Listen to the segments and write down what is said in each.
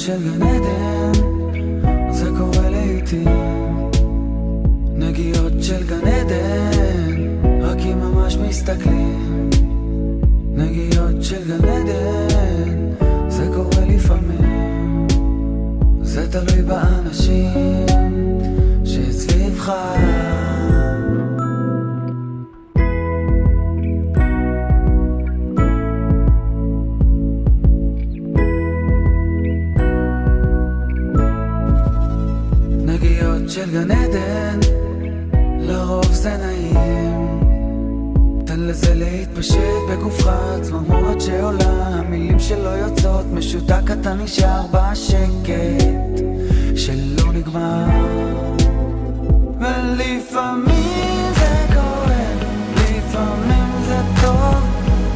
של גן עדן, זה קורה לעתים. נגיעות של גן עדן, רק אם ממש מסתכלים. נגיעות של גן עדן, זה קורה לפעמים. זה תלוי באנשים שסביבך. של גן עדן, לרוב זה נעים. תן לזה להתפשט בגופך, צמרמורת שעולה, המילים שלא יוצאות, משותק אתה נשאר בשקט שלא נגמר. ולפעמים זה כואב, לפעמים זה טוב,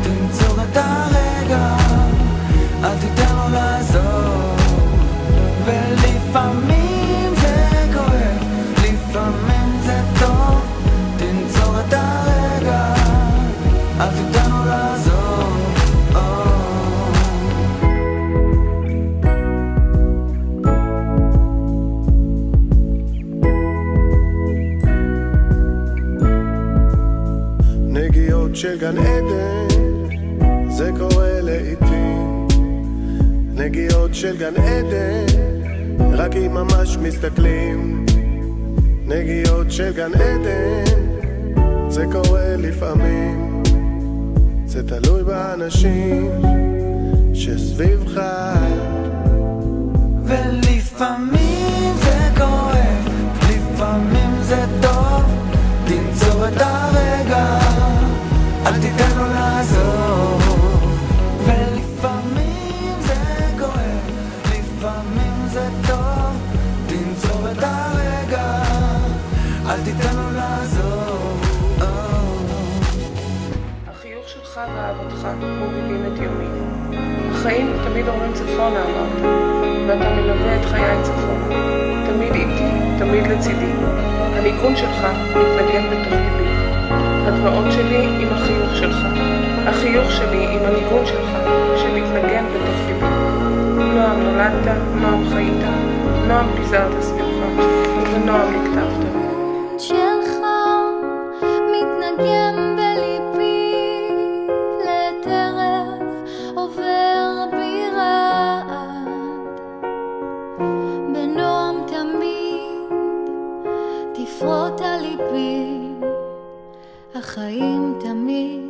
תנצור את הרגע, אל תיתן לו לעזור. ולפעמים לפעמים זה טוב, תנצור את הרגע, אל תיתן לו לעזור. נגיעות של גן עדן, זה קורה לעתים. נגיעות של גן עדן, רק אם ממש מסתכלים. נגיעות של גן עדן, זה קורה לפעמים. זה תלוי באנשים שסביבך. ולפעמים זה כואב, לפעמים זה טוב, תנצור את הרגע, אל תיתן לו לעזור. ולפעמים זה כואב, לפעמים זה טוב, תנצור את הרגע, אל תיתן לו לעזור. החיוך שלך ואהבתך מובילים את יומי. החיים תמיד עוברים צפונה, אמרת, ואתה מלווה את חיי צפונה. תמיד איתי, תמיד לצידי. הניגון שלך מתנגן בתוך ליבי. הדמעות שלי עם החיוך שלך. החיוך שלי עם הניגון שלך, שמתנגן בתוך ליבי. נועם נולדת, נועם חיית, נועם פיזרת סביבך, ונועם נכתבת. שלך מתנגן בליבי, לטרף עובר בירד, בנועם תמיד תפרוט על ליבי, החיים תמיד